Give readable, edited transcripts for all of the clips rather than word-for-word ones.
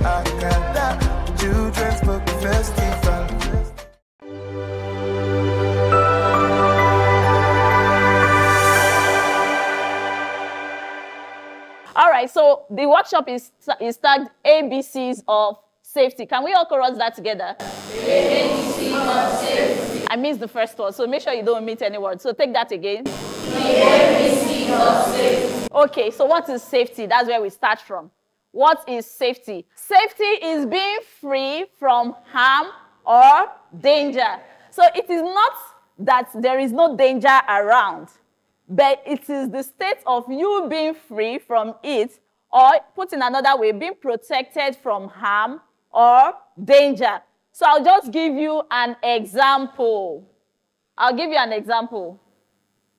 Akada Children Book Festival. All right, so the workshop is tagged ABCs of safety. Can we all chorus that together? ABCs of safety. I missed the first one, so make sure you don't omit any word. So take that again. The ABCs of safety. Okay, so what is safety? That's where we start from. What is safety? Safety is being free from harm or danger. So it is not that there is no danger around, but it is the state of you being free from it, or put in another way, being protected from harm or danger. So I'll just give you an example. I'll give you an example.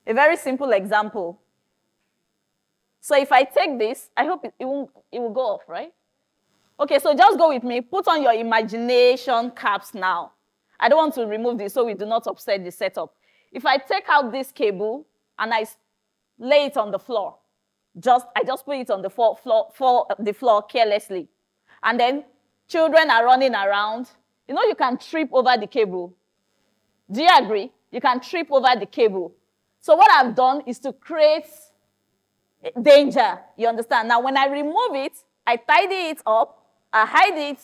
A very simple example. So if I take this, I hope it will go off, right? Okay, so just go with me. Put on your imagination caps now. I don't want to remove this so we do not upset the setup. If I take out this cable and I lay it on the floor, I just put it on the floor carelessly, and then children are running around, you know you can trip over the cable. Do you agree? You can trip over the cable. So what I've done is to create danger, you understand? Now, when I remove it, I tidy it up, I hide it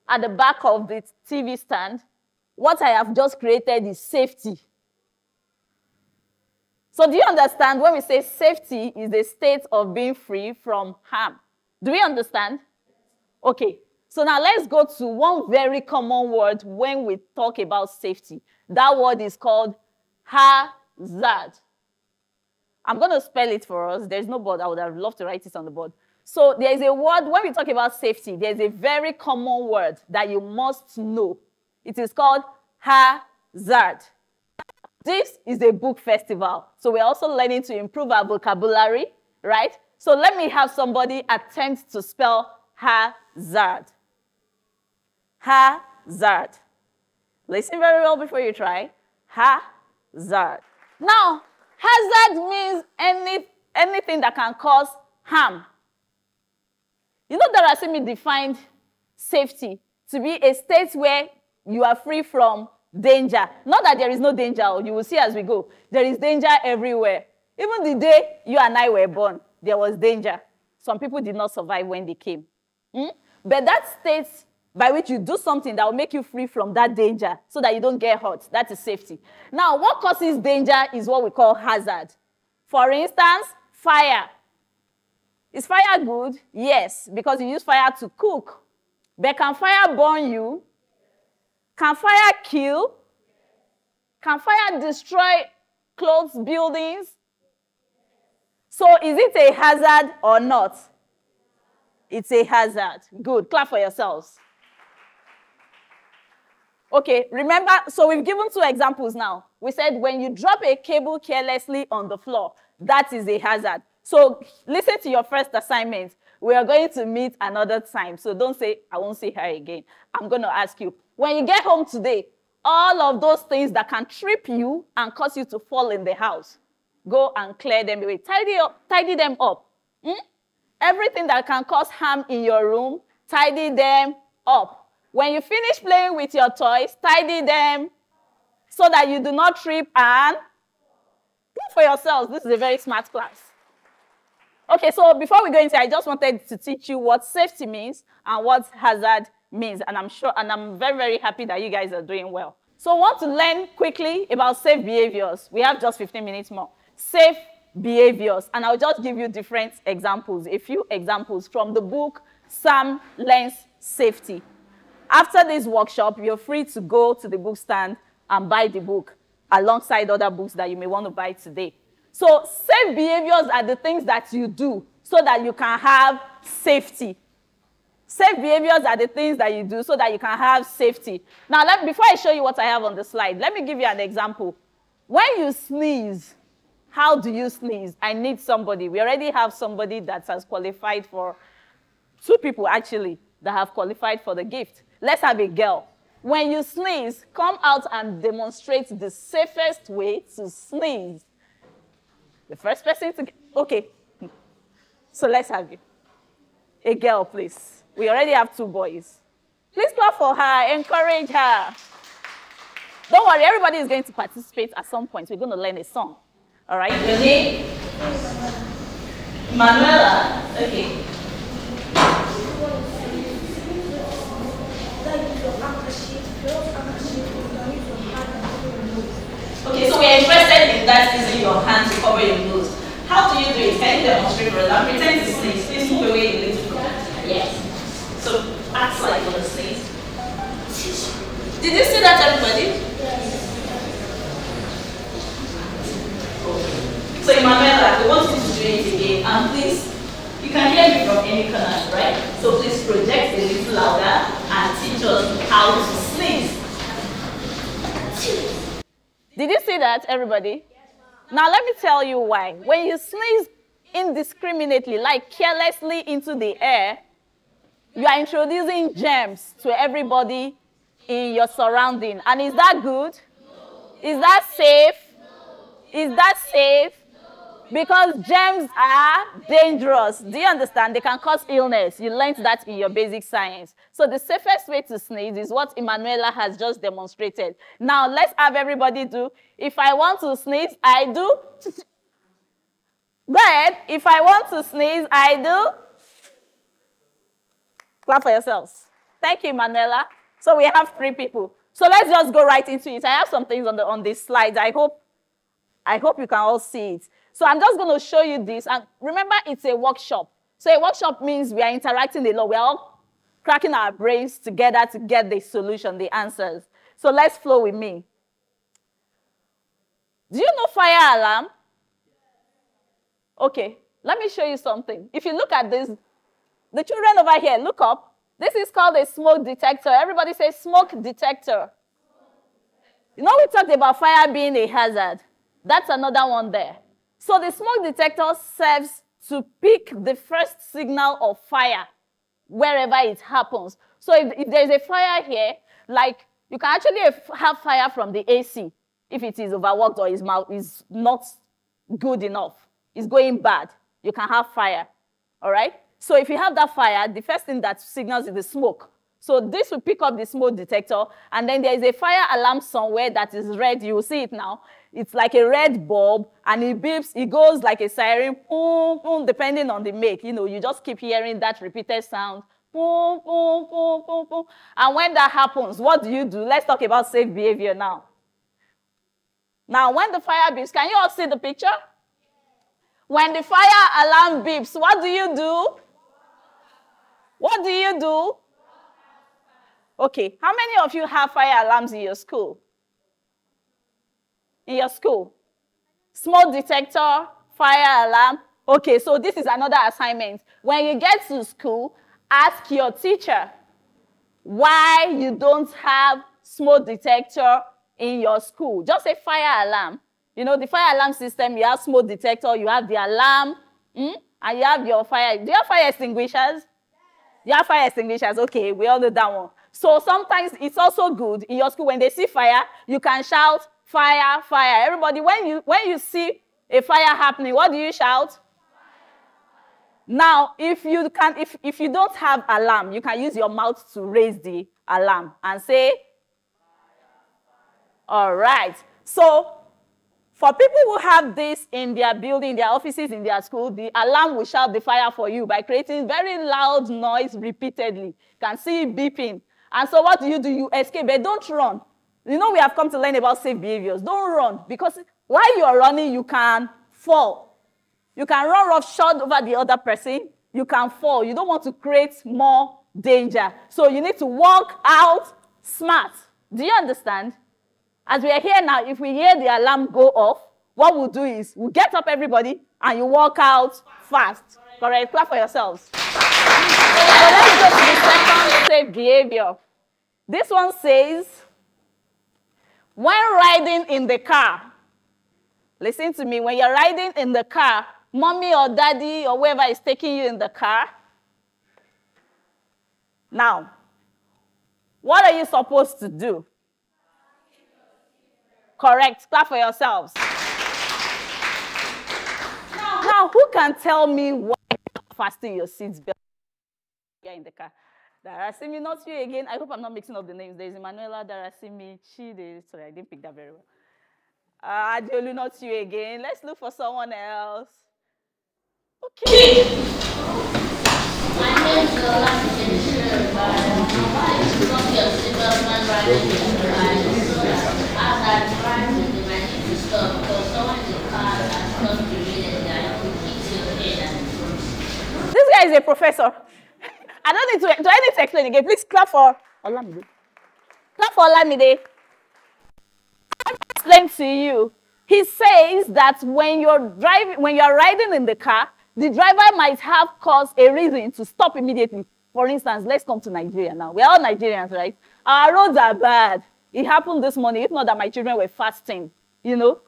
at the back of the TV stand. What I have just created is safety. So do you understand when we say safety is the state of being free from harm? Do we understand? Okay, so now let's go to one very common word when we talk about safety. That word is called hazard. I'm going to spell it for us. There's no board. I would have loved to write it on the board. So there is a word, when we talk about safety, there's a very common word that you must know. It is called hazard. This is a book festival, so we're also learning to improve our vocabulary, right? So let me have somebody attempt to spell hazard. Hazard. Listen very well before you try. Hazard. Now, hazard means anything that can cause harm. You know that Darasimi defined safety to be a state where you are free from danger. Not that there is no danger, you will see as we go. There is danger everywhere. Even the day you and I were born, there was danger. Some people did not survive when they came. But that state by which you do something that will make you free from that danger so that you don't get hurt, that is safety. Now, what causes danger is what we call hazard. For instance, fire. Is fire good? Yes, because you use fire to cook. But can fire burn you? Can fire kill? Can fire destroy clothes, buildings? So is it a hazard or not? It's a hazard. Good. Clap for yourselves. Okay, remember, so we've given two examples now. We said when you drop a cable carelessly on the floor, that is a hazard. So listen to your first assignment. We are going to meet another time. So don't say, I won't see her again. I'm going to ask you, when you get home today, all of those things that can trip you and cause you to fall in the house, go and clear them away. Tidy them up. Everything that can cause harm in your room, tidy them up. When you finish playing with your toys, tidy them so that you do not trip and look for yourselves. This is a very smart class. Okay, so before we go into it, I just wanted to teach you what safety means and what hazard means. And I'm very, very happy that you guys are doing well. So I want to learn quickly about safe behaviors. We have just 15 minutes more. Safe behaviors. And I'll just give you different examples, a few examples from the book, Sam Learns Safety. After this workshop, you're free to go to the bookstand and buy the book alongside other books that you may want to buy today. So safe behaviors are the things that you do so that you can have safety. Safe behaviors are the things that you do so that you can have safety. Now, before I show you what I have on the slide, let me give you an example. When you sneeze, how do you sneeze? I need somebody. We already have somebody that has qualified for, two people actually, that have qualified for the gift. Let's have a girl. When you sneeze, come out and demonstrate the safest way to sneeze. The first person to, okay. So let's have you. A girl, please. We already have 2 boys. Please clap for her, encourage her. Don't worry, everybody is going to participate at some point. We're going to learn a song. All right? Your name? Manuela. Okay. Okay, so we're interested in that using your hand to cover your nose. How do you do it? Can you demonstrate for us? I'm pretending to sneeze. Please move away a little. Yes. So act like you're gonna sneeze. Did you see that, everybody? Okay. So Emanuela, we want you to do it again. And please, you can hear me from any corner, right? So please project a little louder and teach us how to sneeze. Did you see that, everybody? Yes, now let me tell you why. When you sneeze indiscriminately, like carelessly into the air, you are introducing germs to everybody in your surrounding. And is that good? No. Is that safe? No. Is that safe? Because germs are dangerous. Do you understand? They can cause illness. You learned that in your basic science. So the safest way to sneeze is what Emanuela has just demonstrated. Now, let's have everybody do. If I want to sneeze, I do. Go ahead. If I want to sneeze, I do. Clap for yourselves. Thank you, Emanuela. So we have 3 people. So let's just go right into it. I have some things on these slides. I hope you can all see it. So I'm just going to show you this. And remember, it's a workshop. So a workshop means we are interacting a lot. We are all cracking our brains together to get the solution, the answers. So let's flow with me. Do you know fire alarm? Okay, let me show you something. If you look at this, the children over here, look up. This is called a smoke detector. Everybody say smoke detector. You know we talked about fire being a hazard. That's another one there. So the smoke detector serves to pick the first signal of fire wherever it happens. So if there's a fire here, like you can actually have fire from the AC if it is overworked or is not good enough. It's going bad. You can have fire. All right? So if you have that fire, the first thing that signals is the smoke. So this will pick up the smoke detector, and then there is a fire alarm somewhere that is red. You will see it now. It's like a red bulb, and it beeps. It goes like a siren, boom, boom, depending on the make. You know, you just keep hearing that repeated sound, boom, boom, boom, boom, boom. And when that happens, what do? Let's talk about safe behavior now. Now, when the fire beeps, can you all see the picture? When the fire alarm beeps, what do? What do? Okay, how many of you have fire alarms in your school? In your school? Smoke detector, fire alarm. Okay, so this is another assignment. When you get to school, ask your teacher why you don't have smoke detector in your school. Just say fire alarm. You know, the fire alarm system, you have smoke detector, you have the alarm, and you have your fire. Do you have fire extinguishers? You have fire extinguishers. Okay, we all know that one. So sometimes it's also good in your school when they see fire, you can shout fire, fire. Everybody, when you see a fire happening, what do you shout? Fire. Now, if you don't have alarm, you can use your mouth to raise the alarm and say, all right. So for people who have this in their building, their offices, in their school, the alarm will shout the fire for you by creating very loud noise repeatedly. You can see it beeping. And so what do? You escape, but don't run. You know we have come to learn about safe behaviors. Don't run, because while you are running, you can fall. You can run roughshod over the other person. You can fall. You don't want to create more danger. So you need to walk out smart. Do you understand? As we are here now, if we hear the alarm go off, what we'll do is we'll get up, everybody, and you walk out fast. Correct? Clap for yourselves. So let's go to the second safe behavior. This one says, when riding in the car, listen to me, when you're riding in the car, mommy or daddy or whoever is taking you in the car, now, what are you supposed to do? Correct. Clap for yourselves. Now, who can tell me why you fasten your seatbelt in the car? Darasimi, not you again. I hope I'm not mixing up the names. There's Emanuela, Darasimi, Chide. Sorry, I didn't pick that very well. Adiolu, not you again. Let's look for someone else. Okay. My name is Lola. This guy is a professor. I don't need to. Do I need to explain again? Please clap for Olamide. Clap for Olamide. I'll explain to you. He says that when you're riding in the car, the driver might have caused a reason to stop immediately. For instance, let's come to Nigeria now. We're all Nigerians, right? Our roads are bad. It happened this morning. If not that my children were fasting, you know.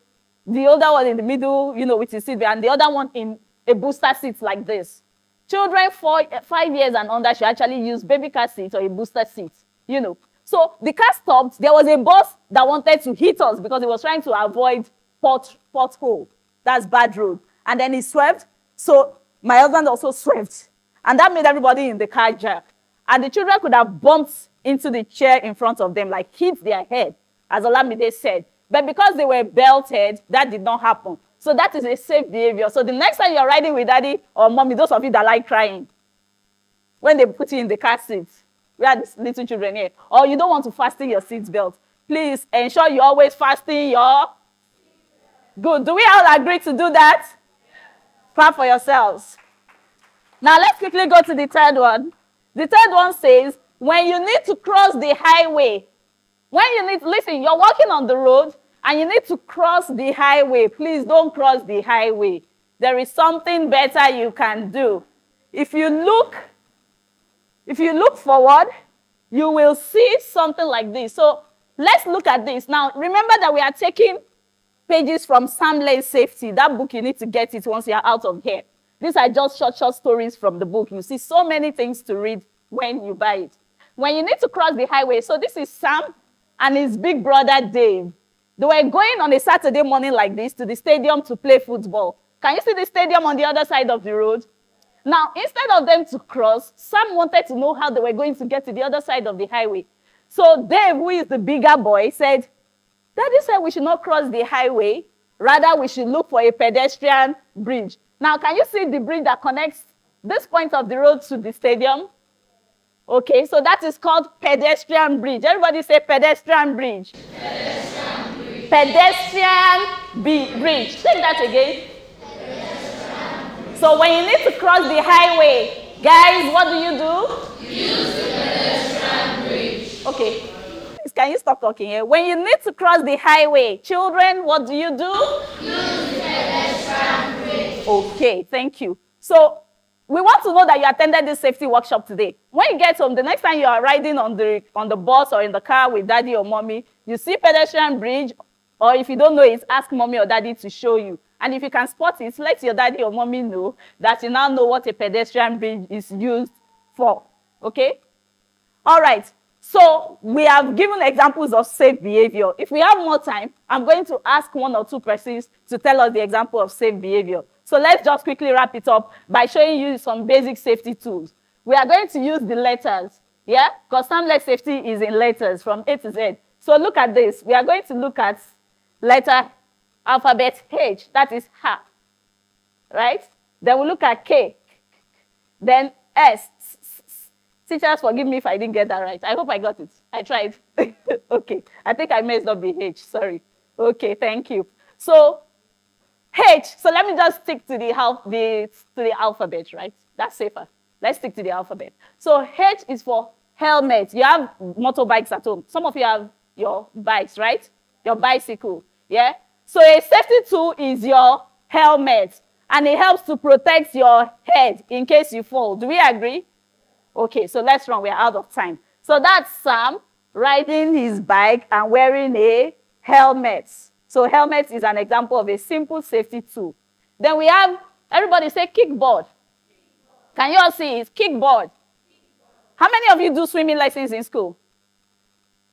The older one in the middle, you know, with his seat, and the other one in a booster seat like this. Children 5 years and under should actually use baby car seat or a booster seat, you know. So the car stopped. There was a bus that wanted to hit us because it was trying to avoid pothole. That's bad road. And then he swerved. So my husband also swerved. And that made everybody in the car jerk. And the children could have bumped into the chair in front of them, like hit their head, as Olamide said. But because they were belted, that did not happen. So that is a safe behavior. So the next time you're riding with daddy or mommy, those of you that like crying, when they put you in the car seat, we have these little children here, or you don't want to fasten your seat belt, please ensure you always fasten your... Good. Do we all agree to do that? Clap for yourselves. Now let's quickly go to the third one. The third one says, when you need to cross the highway, listen, you're walking on the road and you need to cross the highway. Please don't cross the highway. There is something better you can do. If you look forward, you will see something like this. So let's look at this. Now, remember that we are taking pages from Sam Lane Safety. That book, you need to get it once you're out of here. These are just short stories from the book. You see so many things to read when you buy it. When you need to cross the highway, so this is Sam and his big brother Dave. They were going on a Saturday morning like this to the stadium to play football. Can you see the stadium on the other side of the road? Now, instead of them to cross, Sam wanted to know how they were going to get to the other side of the highway. So Dave, who is the bigger boy, said, Daddy said we should not cross the highway. Rather, we should look for a pedestrian bridge. Now, can you see the bridge that connects this point of the road to the stadium? Okay, so that is called pedestrian bridge. Everybody say pedestrian bridge. Pedestrian bridge. Pedestrian bridge. Say that again. So when you need to cross the highway, guys, what do? Use the pedestrian bridge. Okay. Please, can you stop talking here? When you need to cross the highway, children, what do? Use the pedestrian bridge. Okay, thank you. So we want to know that you attended this safety workshop today. When you get home, the next time you are riding on the bus or in the car with daddy or mommy, you see pedestrian bridge, or if you don't know it, ask mommy or daddy to show you. And if you can spot it, let your daddy or mommy know that you now know what a pedestrian bridge is used for. Okay? All right. So we have given examples of safe behavior. If we have more time, I'm going to ask 1 or 2 persons to tell us the example of safe behavior. So let's just quickly wrap it up by showing you some basic safety tools. We are going to use the letters, yeah? Because Sam Lane Safety is in letters from A to Z. So look at this. We are going to look at letter alphabet H, that is ha, right? Then we'll look at K, then S. Teachers, forgive me if I didn't get that right. I hope I got it. I tried. Okay, I think I messed up the H, sorry. Okay, thank you. So H, so let me just stick to the alphabet, right? That's safer. Let's stick to the alphabet. So H is for helmet. You have motorbikes at home. Some of you have your bikes, right? Your bicycle, yeah? So a safety tool is your helmet, and it helps to protect your head in case you fall. Do we agree? Okay, so let's run. We're out of time. So that's Sam riding his bike and wearing a helmet. So helmet is an example of a simple safety tool. Then we have, everybody say kickboard. Can you all see it? Kickboard. How many of you do swimming lessons in school?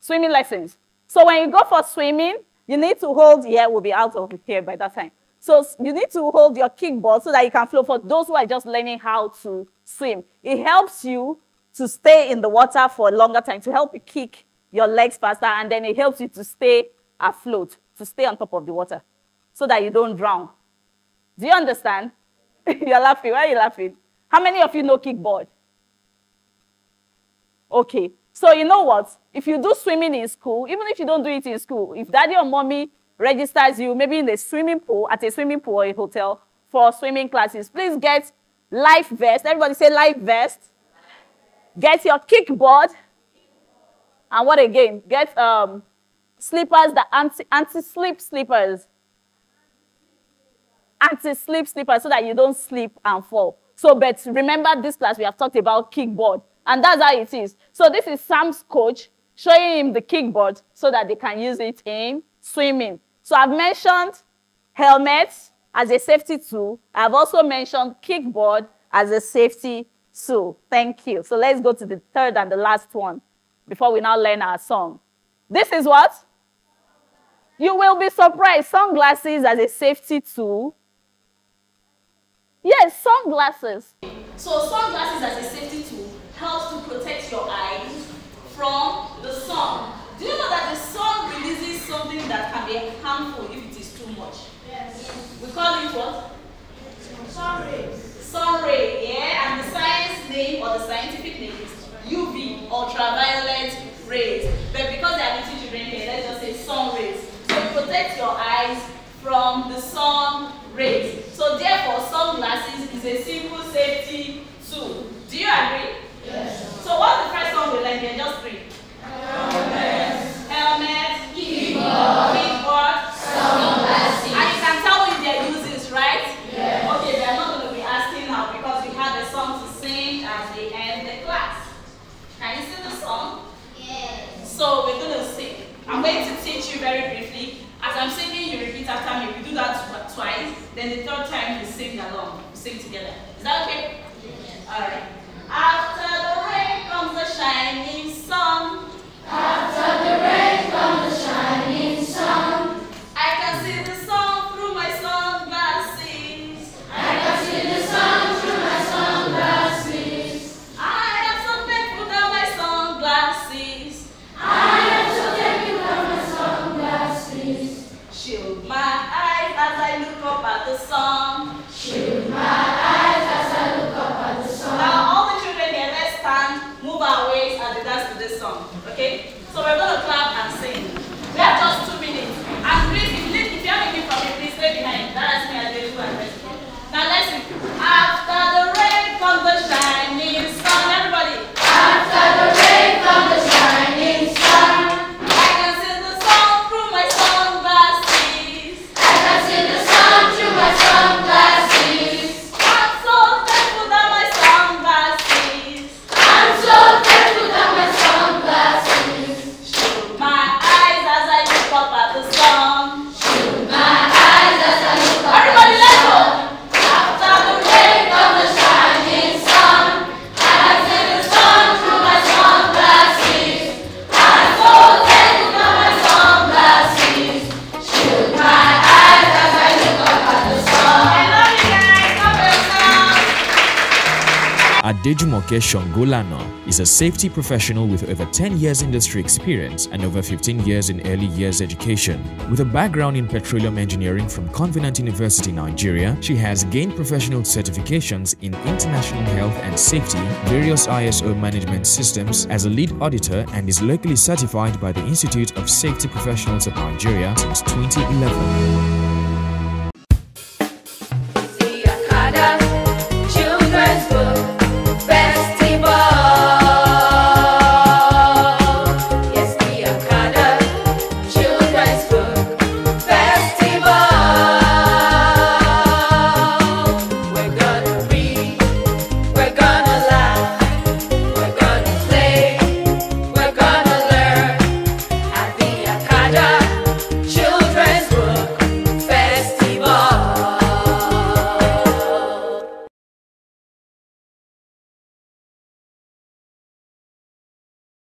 Swimming lessons. So when you go for swimming, you need to hold, yeah, we'll be out of here by that time. So you need to hold your kickboard so that you can flow. For those who are just learning how to swim, it helps you to stay in the water for a longer time, to help you kick your legs faster, and then it helps you to stay afloat, to stay on top of the water, so that you don't drown. Do you understand? You're laughing. Why are you laughing? How many of you know kickboard? Okay. So you know what? If you do swimming in school, even if you don't do it in school, if daddy or mommy registers you maybe in a swimming pool, at a swimming pool or a hotel for swimming classes, please get life vest. Everybody say life vest. Get your kickboard. And what again? Get slippers, the anti-slip slippers. Anti-slip slippers so that you don't slip and fall. So, but remember this class, we have talked about kickboard. And that's how it is. So this is Sam's coach showing him the kickboard so that they can use it in swimming. So I've mentioned helmets as a safety tool. I've also mentioned kickboard as a safety tool. Thank you. So let's go to the third and the last one before we now learn our song. This is what? You will be surprised. Sunglasses as a safety tool. Yes, sunglasses. So sunglasses as a safety tool helps to protect your eyes from the sun. Do you know that the sun releases something that can be harmful if it is too much? Yes. We call it what? Sun rays. Sun ray, yeah? And the science name or the scientific name is UV, ultraviolet rays. But because there are little children here, let's just say sun rays. So it protects your eyes from the sun rays. So therefore, sunglasses is a simple safety tool. Do you agree? Yes. So what's the first song we learned here? Just three. Helmet, keyboard, sunglasses. And you can tell if their uses, right? Yes. Okay, they are not going to be asking now because we have a song to sing as we end the class. Can you sing the song? Yes. So we're going to sing. I'm going to teach you very briefly. As I'm singing, you repeat after me. We do that twice. Then the third time, we sing along. We sing together. Is that okay? Yes. All right. After the rain comes the shining sun. After the rain comes the shining sun. I can see the sun through my sunglasses. I can see the sun through my sunglasses. I am so thankful that my sunglasses. I am so thankful that my sunglasses shield my eyes as I look up at the sun. Shield my eyes as I look up at the sun. Now, all the children here, let's stand, move our ways as we dance to this song. Okay? So we're going to clap and sing. We have just 2 minutes. And please, if you have anything from me, please stay behind. That's me, Adejumoke and Rescue. Now let's sing. After the rain comes the shining sun. Everybody. After the rain comes the shining sun. I can see the sun through my sunglasses. I can see the sun through my sunglasses. I'm so thankful that my sunglasses. I'm so thankful that my sunglasses shield my eyes as I look up at the sun. Shield my eyes as I look up. Everybody, let's go. After the rain comes the shining sun. I can see the sun through my sunglasses. I'm so thankful that my sunglasses shield my eyes as I look up at the sun. I love you guys. Have a good time. Adejumoke Sangolana is a safety professional with over 10 years industry experience and over 15 years in early years education. With a background in petroleum engineering from Covenant University, Nigeria, she has gained professional certifications in international health and safety, various ISO management systems as a lead auditor, and is locally certified by the Institute of Safety Professionals of Nigeria since 2011.